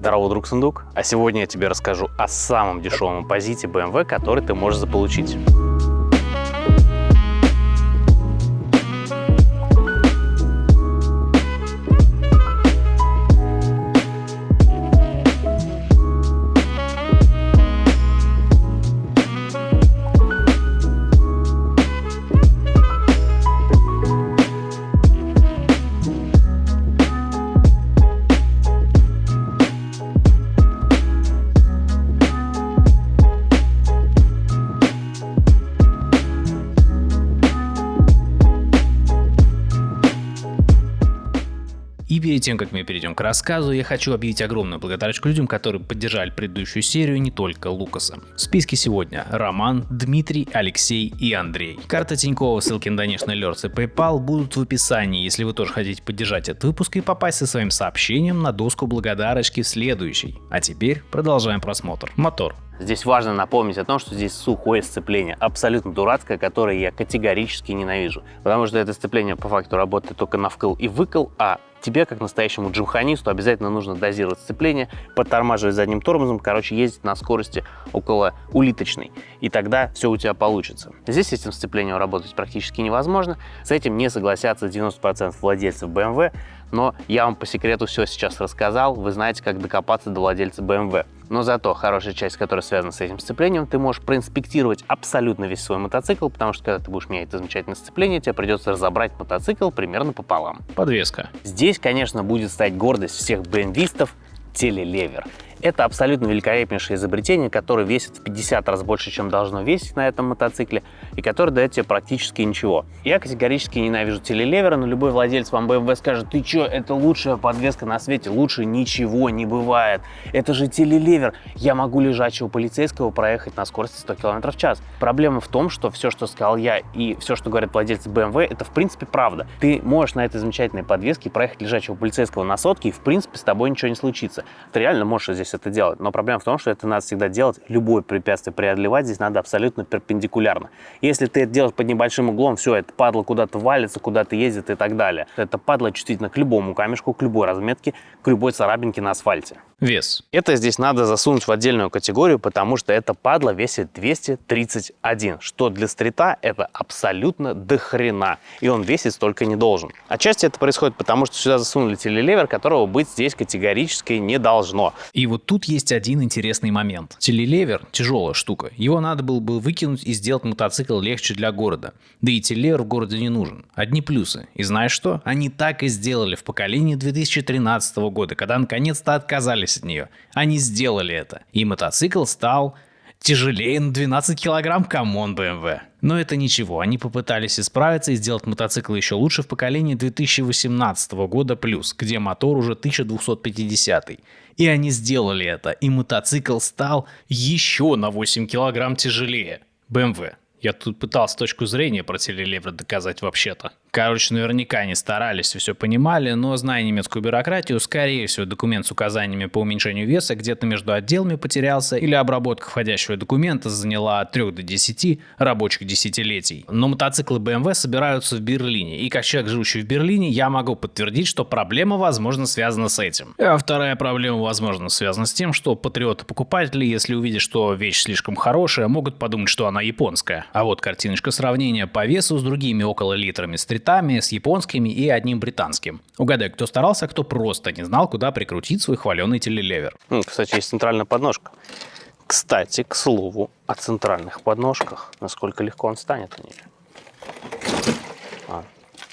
Здорово, друг Сундук! А сегодня я тебе расскажу о самом дешевом оппозите BMW, который ты можешь заполучить. И перед тем, как мы перейдем к рассказу, я хочу объявить огромную благодарочку людям, которые поддержали предыдущую серию, не только Лукаса. В списке сегодня Роман, Дмитрий, Алексей и Андрей. Карта Тинькова, ссылки на Donation Alerts и PayPal будут в описании, если вы тоже хотите поддержать этот выпуск и попасть со своим сообщением на доску благодарочки в следующий. А теперь продолжаем просмотр. Мотор. Здесь важно напомнить о том, что здесь сухое сцепление, абсолютно дурацкое, которое я категорически ненавижу. Потому что это сцепление по факту работает только на вкл и выкл, а тебе, как настоящему джимханисту, обязательно нужно дозировать сцепление, подтормаживать задним тормозом, короче, ездить на скорости около улиточной. И тогда все у тебя получится. Здесь с этим сцеплением работать практически невозможно. С этим не согласятся 90% владельцев BMW, но я вам по секрету все сейчас рассказал, вы знаете, как докопаться до владельца BMW. Но зато хорошая часть, которая связана с этим сцеплением, ты можешь проинспектировать абсолютно весь свой мотоцикл, потому что когда ты будешь менять это замечательное сцепление, тебе придется разобрать мотоцикл примерно пополам. Подвеска. Здесь, конечно, будет стоять гордость всех BMW-истов — телелевер. Это абсолютно великолепнейшее изобретение, которое весит в 50 раз больше, чем должно весить на этом мотоцикле, и которое дает тебе практически ничего. Я категорически ненавижу телелевера, но любой владелец вам BMW скажет: ты чё, это лучшая подвеска на свете, лучше ничего не бывает. Это же телелевер, я могу лежачего полицейского проехать на скорости 100 км в час. Проблема в том, что все, что сказал я, и все, что говорят владельцы BMW, это в принципе правда. Ты можешь на этой замечательной подвеске проехать лежачего полицейского на сотке, и в принципе с тобой ничего не случится. Ты реально можешь здесь это делать, но проблема в том, что это надо всегда делать, любое препятствие преодолевать здесь надо абсолютно перпендикулярно. Если ты это делаешь под небольшим углом, все, это падла куда-то валится, куда-то ездит и так далее. Это падла чувствительно к любому камешку, к любой разметке, к любой царапинке на асфальте. Вес. Это здесь надо засунуть в отдельную категорию, потому что эта падла весит 231, что для стрита это абсолютно дохрена, и он весить столько не должен. Отчасти это происходит потому, что сюда засунули телелевер, которого быть здесь категорически не должно. И вот тут есть один интересный момент. Телелевер – тяжелая штука. Его надо было бы выкинуть и сделать мотоцикл легче для города. Да и телелевер в городе не нужен. Одни плюсы. И знаешь что? Они так и сделали в поколении 2013 года, когда наконец-то отказались от нее. Они сделали это. И мотоцикл стал тяжелее на 12 килограмм, камон, BMW. Но это ничего, они попытались исправиться и сделать мотоцикл еще лучше в поколении 2018 года плюс, где мотор уже 1250. И они сделали это, и мотоцикл стал еще на 8 килограмм тяжелее. BMW. Я тут пытался точку зрения про телелевер доказать вообще-то. Короче, наверняка они старались и все понимали, но, зная немецкую бюрократию, скорее всего, документ с указаниями по уменьшению веса где-то между отделами потерялся, или обработка входящего документа заняла от 3 до 10 рабочих десятилетий. Но мотоциклы BMW собираются в Берлине, и как человек, живущий в Берлине, я могу подтвердить, что проблема, возможно, связана с этим. А вторая проблема, возможно, связана с тем, что патриоты-покупатели, если увидят, что вещь слишком хорошая, могут подумать, что она японская. А вот картиночка сравнения по весу с другими около литрами стритами, с японскими и одним британским. Угадай, кто старался, а кто просто не знал, куда прикрутить свой хваленый телелевер. Кстати, есть центральная подножка. Кстати, к слову, о центральных подножках. Насколько легко он станет у нее.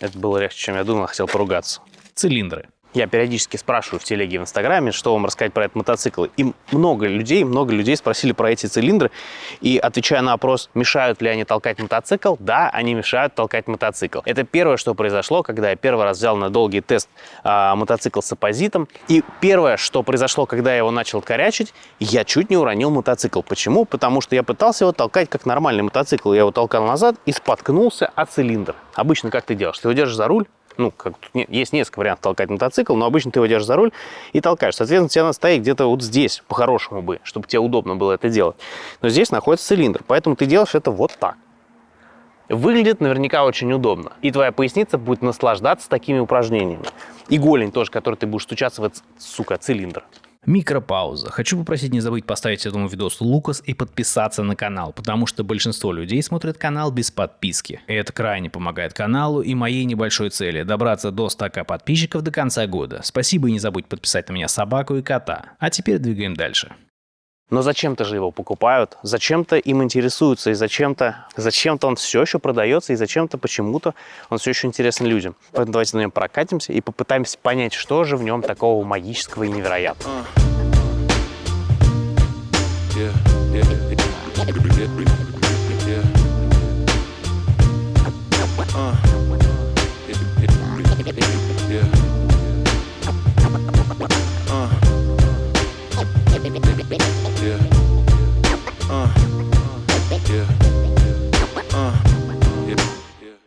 Это было легче, чем я думал, хотел поругаться. Цилиндры. Я периодически спрашиваю в телеге в Инстаграме, что вам рассказать про этот мотоцикл. И много людей спросили про эти цилиндры. И отвечая на вопрос, мешают ли они толкать мотоцикл, да, они мешают толкать мотоцикл. Это первое, что произошло, когда я первый раз взял на долгий тест мотоцикл с оппозитом. И первое, что произошло, когда я его начал корячить, я чуть не уронил мотоцикл. Почему? Потому что я пытался его толкать как нормальный мотоцикл. Я его толкал назад и споткнулся о цилиндр. Обычно как ты делаешь? Ты его держишь за руль. Есть несколько вариантов толкать мотоцикл, но обычно ты его держишь за руль и толкаешь. Соответственно, тебе надо стоять где-то вот здесь, по-хорошему бы, чтобы тебе удобно было это делать. Но здесь находится цилиндр, поэтому ты делаешь это вот так. Выглядит наверняка очень удобно. И твоя поясница будет наслаждаться такими упражнениями. И голень тоже, которой ты будешь стучаться в этот, сука, цилиндр. Микропауза. Хочу попросить не забыть поставить этому видосу лукас и подписаться на канал, потому что большинство людей смотрят канал без подписки. И это крайне помогает каналу и моей небольшой цели добраться до 100 подписчиков до конца года. Спасибо и не забудь подписать на меня собаку и кота. А теперь двигаем дальше. Но зачем-то же его покупают, зачем-то им интересуются, и зачем-то он все еще продается, и зачем-то почему-то он все еще интересен людям. Поэтому давайте на нем прокатимся и попытаемся понять, что же в нем такого магического и невероятного.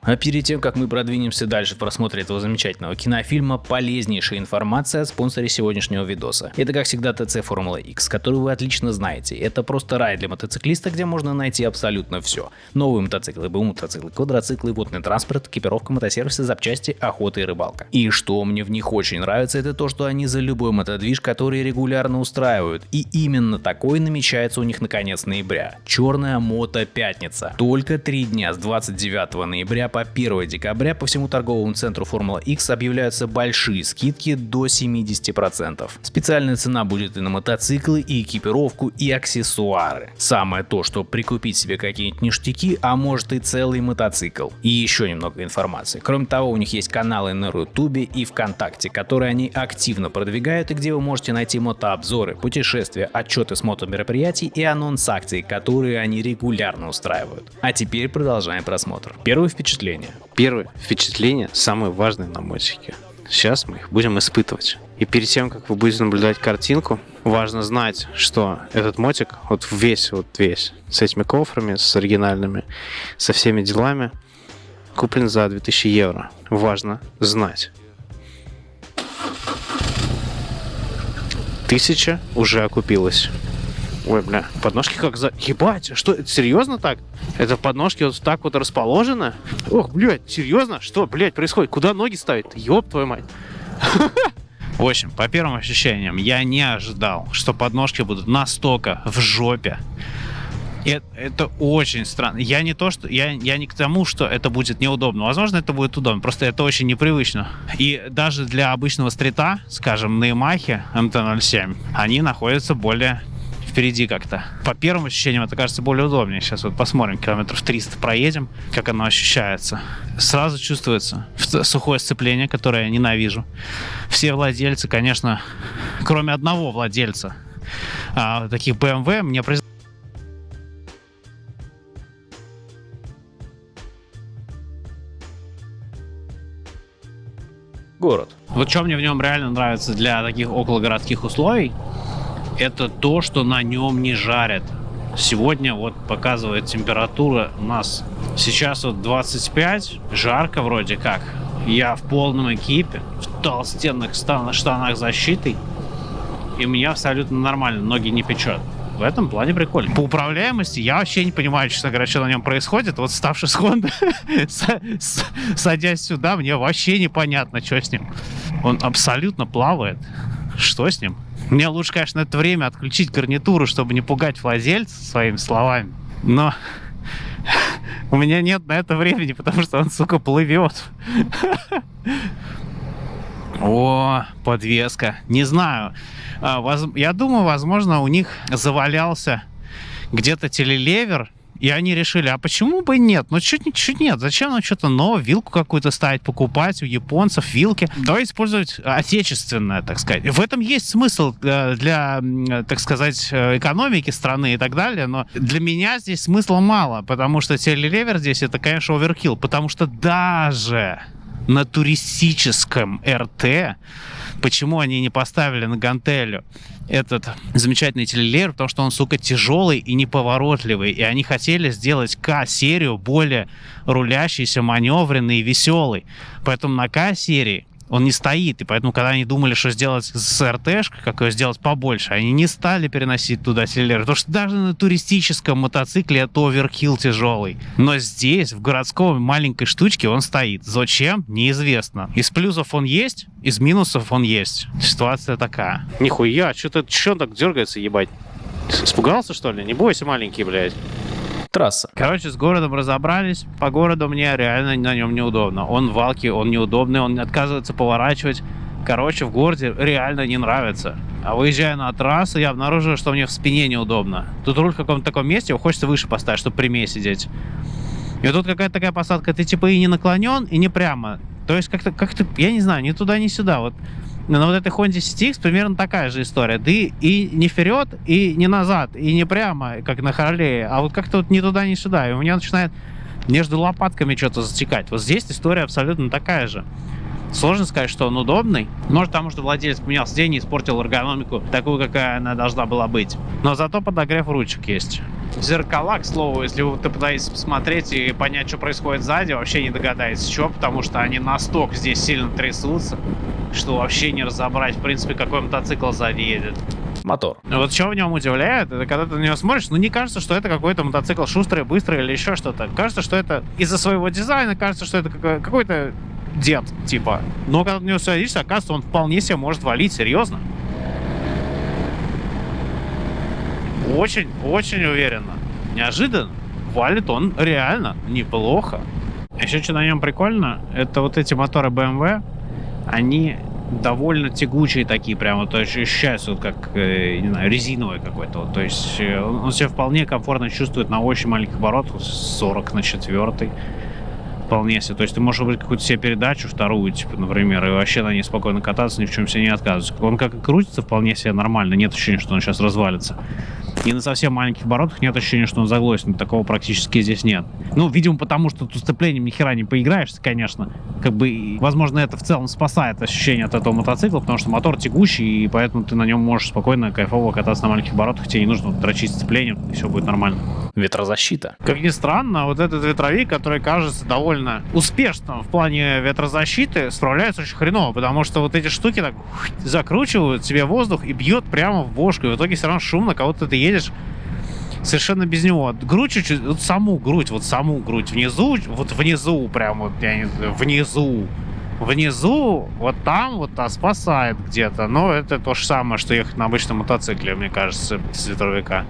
А перед тем, как мы продвинемся дальше в просмотре этого замечательного кинофильма, полезнейшая информация о спонсоре сегодняшнего видоса. Это, как всегда, ТЦ Формула X, которую вы отлично знаете. Это просто рай для мотоциклиста, где можно найти абсолютно все. Новые мотоциклы, БУ-мотоциклы, квадроциклы, водный транспорт, экипировка, мотосервисы, запчасти, охота и рыбалка. И что мне в них очень нравится, это то, что они за любой мотодвиж, который регулярно устраивают. И именно такой намечается у них на конец ноября. Черная мото-пятница. Только 3 дня с 29 ноября по 1 декабря по всему торговому центру Формула X объявляются большие скидки до 70%. Специальная цена будет и на мотоциклы, и экипировку, и аксессуары. Самое то, что прикупить себе какие-нибудь ништяки, а может и целый мотоцикл. И еще немного информации. Кроме того, у них есть каналы на Ютубе и ВКонтакте, которые они активно продвигают и где вы можете найти мотообзоры, путешествия, отчеты с мотомероприятий и анонс акций, которые они регулярно устраивают. А теперь продолжаем просмотр. Первое впечатление. Первое впечатление самое важное на мотике. Сейчас мы их будем испытывать. И перед тем, как вы будете наблюдать картинку, важно знать, что этот мотик, вот весь, с этими кофрами, с оригинальными, со всеми делами, куплен за 2000 евро. Важно знать. 1000 уже окупилось. Ой, бля, подножки как за... Ебать, что, это серьезно так? Это подножки вот так вот расположены? Ох, блядь, серьезно? Что, блядь, происходит? Куда ноги ставить? Ёб твою мать. В общем, по первым ощущениям, я не ожидал, что подножки будут настолько в жопе. Это очень странно. Я не к тому, что это будет неудобно. Возможно, это будет удобно. Просто это очень непривычно. И даже для обычного стрита, скажем, на Yamaha MT-07, они находятся более впереди как-то. По первым ощущениям это кажется более удобнее. Сейчас вот посмотрим, километров 300 проедем, как оно ощущается. Сразу чувствуется сухое сцепление, которое я ненавижу. Все владельцы, конечно, кроме одного владельца таких BMW, мне признают. Город. Вот что мне в нем реально нравится для таких окологородских условий, это то, что на нем не жарят. Сегодня вот показывает температура у нас сейчас вот 25, жарко вроде как. Я в полном экипе, в толстенных штанах защитой, и мне абсолютно нормально, ноги не печет. В этом плане прикольно. По управляемости я вообще не понимаю, честно говоря, что на нем происходит. Вот ставший с Honda, садясь сюда, мне вообще непонятно, что с ним. Он абсолютно плавает. Что с ним? Мне лучше, конечно, это время отключить гарнитуру, чтобы не пугать владельца своими словами. Но у меня нет на это времени, потому что он, сука, плывет. О, подвеска. Не знаю. Я думаю, возможно, у них завалялся где-то телелевер, и они решили, а почему бы нет? Ну, чуть нет. Зачем нам что-то новое, вилку какую-то ставить, покупать у японцев вилки? Давай использовать отечественное, так сказать. В этом есть смысл для, так сказать, экономики страны и так далее, но для меня здесь смысла мало, потому что телелевер здесь это, конечно, оверкилл, потому что даже на туристическом РТ, почему они не поставили на гантелю этот замечательный телелевер, потому что он, сука, тяжелый и неповоротливый, и они хотели сделать К-серию более рулящейся, маневренной и веселой. Поэтому на К-серии Он не стоит, и поэтому, когда они думали, что сделать с РТшкой, как ее сделать побольше, они не стали переносить туда телелевер, потому что даже на туристическом мотоцикле это оверкилл тяжелый. Но здесь, в городской маленькой штучке, он стоит. Зачем? Неизвестно. Из плюсов он есть, из минусов он есть. Ситуация такая. Нихуя, что-то так дергается, ебать. Испугался, что ли? Не бойся, маленький, блядь. Трасса. Короче, с городом разобрались. По городу мне реально на нем неудобно. Он в валке, он неудобный, он отказывается поворачивать. Короче, в городе реально не нравится. А выезжая на трассу, я обнаружил, что мне в спине неудобно. Тут руль в каком-то таком месте, его хочется выше поставить, чтобы прямее сидеть. И тут какая-то такая посадка, ты типа и не наклонен, и не прямо. То есть как-то, я не знаю, ни туда, ни сюда. Вот на вот этой Honda CTX примерно такая же история. Ты и не вперед, и не назад, и не прямо, как на Харлее, а вот как-то вот ни туда, ни сюда. И у меня начинает между лопатками что-то затекать. Вот здесь история абсолютно такая же. Сложно сказать, что он удобный. Может, потому что владелец поменял сиденье и испортил эргономику такую, какая она должна была быть. Но зато подогрев ручек есть. Зеркала, к слову, если вы пытаетесь посмотреть и понять, что происходит сзади, вообще не догадаетесь, что, потому что они настолько здесь сильно трясутся, что вообще не разобрать, в принципе, какой мотоцикл сзади едет. Мотор. Вот что в нем удивляет, это когда ты на него смотришь, ну не кажется, что это какой-то мотоцикл шустрый, быстрый или еще что-то. Кажется, что это из-за своего дизайна, кажется, что это какой-то дед, типа. Но когда на него садишься, оказывается, он вполне себе может валить, серьезно. Очень уверенно. Неожиданно. Валит он реально неплохо. Еще что на нем прикольно, это вот эти моторы BMW, они довольно тягучие такие прямо, то есть ощущается вот как, не знаю, резиновый какой-то. Вот. То есть он себя вполне комфортно чувствует на очень маленьких оборотах, 40 на 4. Вполне себе. То есть ты можешь выбрать какую-то себе передачу, вторую, типа, например, и вообще на ней спокойно кататься, ни в чем себе не отказываться. Он как и крутится вполне себе нормально, нет ощущения, что он сейчас развалится. И на совсем маленьких оборотах нет ощущения, что он заглохнет. Такого практически здесь нет. Ну, видимо, потому что тут сцеплением ни хера не поиграешься, конечно. Как бы, возможно, это в целом спасает ощущение от этого мотоцикла, потому что мотор тягучий, и поэтому ты на нем можешь спокойно, кайфово кататься на маленьких оборотах. Тебе не нужно дрочить сцеплением, и все будет нормально. Ветрозащита. Как ни странно, вот этот ветровик, который кажется довольно успешным в плане ветрозащиты, справляется очень хреново, потому что вот эти штуки так закручивают себе воздух и бьет прямо в бошку. И в итоге все равно шумно, кого-то ты едешь совершенно без него. Грудь чуть-чуть, вот саму грудь внизу, вот внизу прям вот, я не знаю, внизу, вот там вот спасает где-то. Но это то же самое, что ехать на обычном мотоцикле, мне кажется, с ветровика.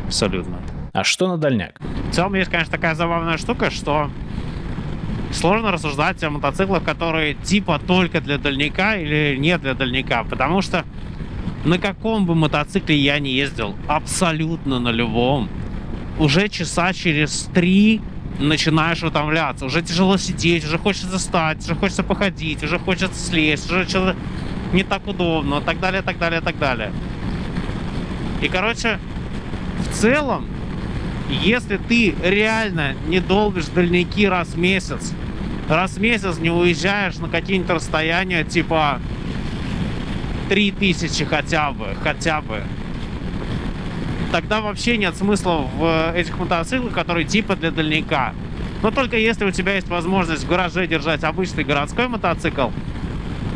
Абсолютно. А что на дальняк? В целом есть, конечно, такая забавная штука, что сложно рассуждать о мотоциклах, которые типа только для дальняка или не для дальняка, потому что на каком бы мотоцикле я ни ездил, абсолютно на любом, уже часа через 3 начинаешь утомляться, уже тяжело сидеть, уже хочется встать, уже хочется походить, уже хочется слезть, уже что-то не так удобно, так далее, так далее, так далее. И, короче, в целом, если ты реально не долбишь дальняки раз в месяц не уезжаешь на какие-нибудь расстояния типа 3000 хотя бы, тогда вообще нет смысла в этих мотоциклах, которые типа для дальняка. Но только если у тебя есть возможность в гараже держать обычный городской мотоцикл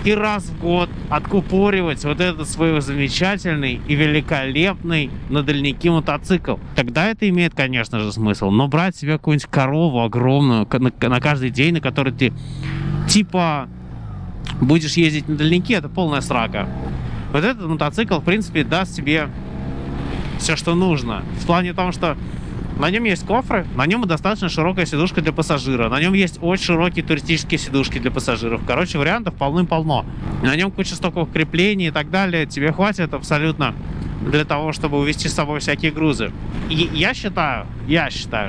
и раз в год откупоривать вот этот свой замечательный и великолепный на дальняки мотоцикл. Тогда это имеет, конечно же, смысл. Но брать себе какую-нибудь корову огромную на каждый день, на которой ты типа будешь ездить на дальняки, это полная срака. Вот этот мотоцикл, в принципе, даст тебе все, что нужно. В плане том, что на нем есть кофры, на нем достаточно широкая сидушка для пассажира, на нем есть очень широкие туристические сидушки для пассажиров. Короче, вариантов полным-полно. На нем куча стоковых креплений и так далее. Тебе хватит абсолютно для того, чтобы увезти с собой всякие грузы. И я считаю,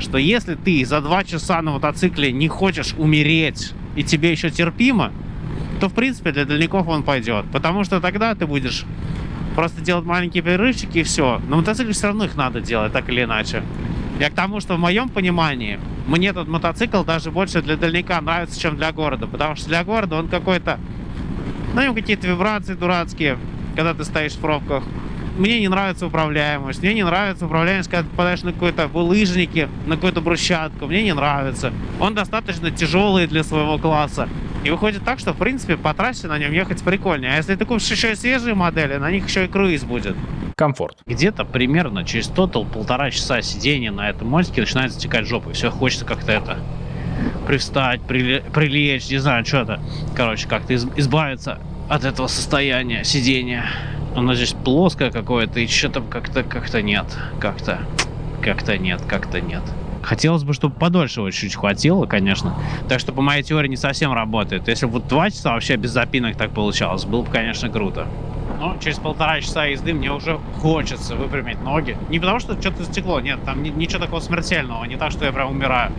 что если ты за 2 часа на мотоцикле не хочешь умереть и тебе еще терпимо, то, в принципе, для дальняков он пойдет. Потому что тогда ты будешь просто делать маленькие перерывчики и все. На мотоцикле все равно их надо делать, так или иначе. Я к тому, что в моем понимании, мне этот мотоцикл даже больше для дальняка нравится, чем для города. Потому что для города он какой-то... На нем какие-то вибрации дурацкие, когда ты стоишь в пробках. Мне не нравится управляемость. Мне не нравится управляемость, когда ты попадаешь на какой-то булыжнике, на какую-то брусчатку. Мне не нравится. Он достаточно тяжелый для своего класса. И выходит так, что, в принципе, по трассе на нем ехать прикольнее. А если ты купишь еще и свежие модели, на них еще и круиз будет. Комфорт. Где-то примерно через тотал 1,5 часа сидения на этом мотике начинает затекать жопа. И все хочется как-то это привстать, прилечь, не знаю, что-то. Короче, как-то избавиться от этого состояния сидения. Оно здесь плоское какое-то, и что-то как-то нет. Как-то нет. Хотелось бы, чтобы подольше его чуть-чуть хватило, конечно. Так что по моей теории не совсем работает. Если бы вот 2 часа вообще без запинок так получалось, было бы, конечно, круто. Но через 1,5 часа езды мне уже хочется выпрямить ноги. Не потому что что-то стекло, нет, там ничего такого смертельного, не так, что я прям умираю.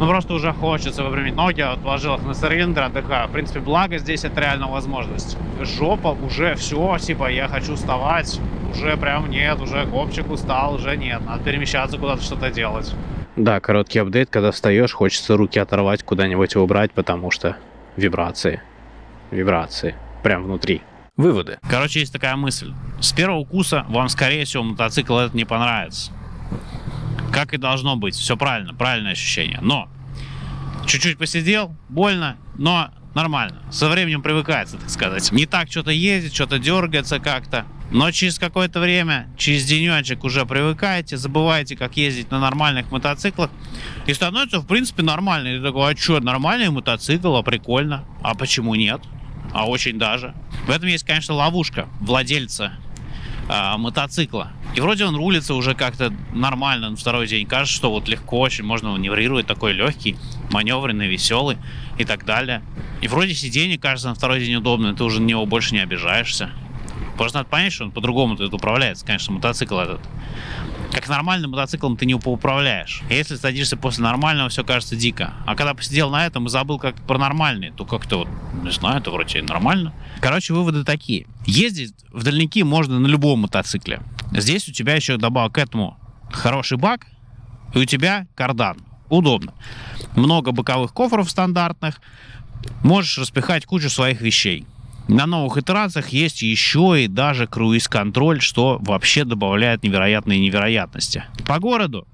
Ну просто уже хочется выпрямить ноги, отложил их на цилиндр, отдыхаю. В принципе, благо здесь это реально возможность. Жопа, уже все, типа я хочу вставать, уже прям нет, уже копчик устал, уже нет, надо перемещаться куда-то, что-то делать. Да, короткий апдейт, когда встаешь, хочется руки оторвать, куда-нибудь убрать, потому что вибрации, прям внутри. Выводы. Короче, есть такая мысль. С первого укуса вам, скорее всего, мотоцикл этот не понравится. Как и должно быть. Все правильно, правильное ощущение. Но чуть-чуть посидел, больно, но нормально. Со временем привыкается, так сказать. Не так что-то ездит, что-то дергается как-то. Но через какое-то время, через денечек уже привыкаете, забываете, как ездить на нормальных мотоциклах. И становится, в принципе, нормально. И ты такой, а что, нормальный мотоцикл, а прикольно. А почему нет? А очень даже. В этом есть, конечно, ловушка владельца мотоцикла. И вроде он рулится уже как-то нормально на второй день. Кажется, что вот легко очень можно маневрировать, такой легкий, маневренный, веселый и так далее. И вроде сиденье, кажется, на второй день удобно, ты уже на него больше не обижаешься. Просто надо понять, что он по-другому тут управляется, конечно, мотоцикл этот. Как нормальным мотоциклом ты не поуправляешь. Если садишься после нормального, все кажется дико. А когда посидел на этом и забыл как про нормальный, то как-то вот, не знаю, это вроде нормально. Короче, выводы такие. Ездить в дальники можно на любом мотоцикле. Здесь у тебя еще добавок к этому хороший бак, и у тебя кардан. Удобно. Много боковых кофров стандартных. Можешь распихать кучу своих вещей. На новых итерациях есть еще и даже круиз-контроль, что вообще добавляет невероятные невероятности. По городу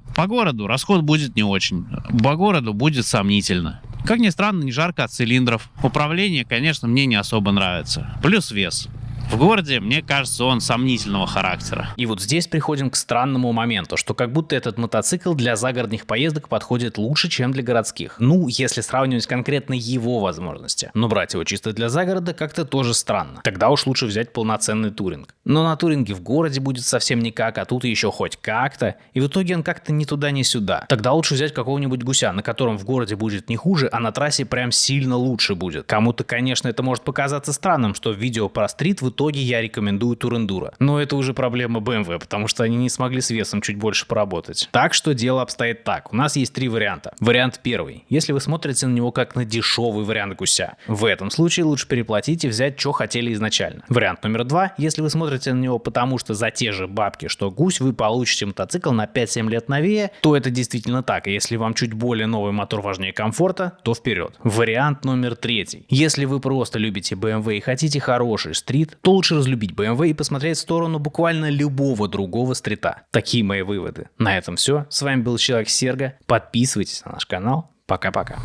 расход будет не очень. По городу будет сомнительно. Как ни странно, не жарко от цилиндров. Управление, конечно, мне не особо нравится. Плюс вес. В городе, мне кажется, он сомнительного характера. И вот здесь приходим к странному моменту, что как будто этот мотоцикл для загородных поездок подходит лучше, чем для городских. Ну, если сравнивать конкретно его возможности. Но брать его чисто для загорода как-то тоже странно. Тогда уж лучше взять полноценный туринг. Но на туринге в городе будет совсем никак, а тут еще хоть как-то. И в итоге он как-то ни туда, ни сюда. Тогда лучше взять какого-нибудь гуся, на котором в городе будет не хуже, а на трассе прям сильно лучше будет. Кому-то, конечно, это может показаться странным, что в видео про стрит в итоге я рекомендую Турендуро. Но это уже проблема BMW, потому что они не смогли с весом чуть больше поработать. Так что дело обстоит так. У нас есть 3 варианта. Вариант первый. Если вы смотрите на него как на дешевый вариант гуся. В этом случае лучше переплатить и взять, что хотели изначально. Вариант номер 2. Если вы смотрите на него потому, что за те же бабки, что гусь, вы получите мотоцикл на 5-7 лет новее, то это действительно так. И если вам чуть более новый мотор важнее комфорта, то вперед. Вариант номер 3. Если вы просто любите BMW и хотите хороший стрит, то лучше разлюбить BMW и посмотреть в сторону буквально любого другого стрита. Такие мои выводы. На этом все. С вами был Человек Серго. Подписывайтесь на наш канал. Пока-пока.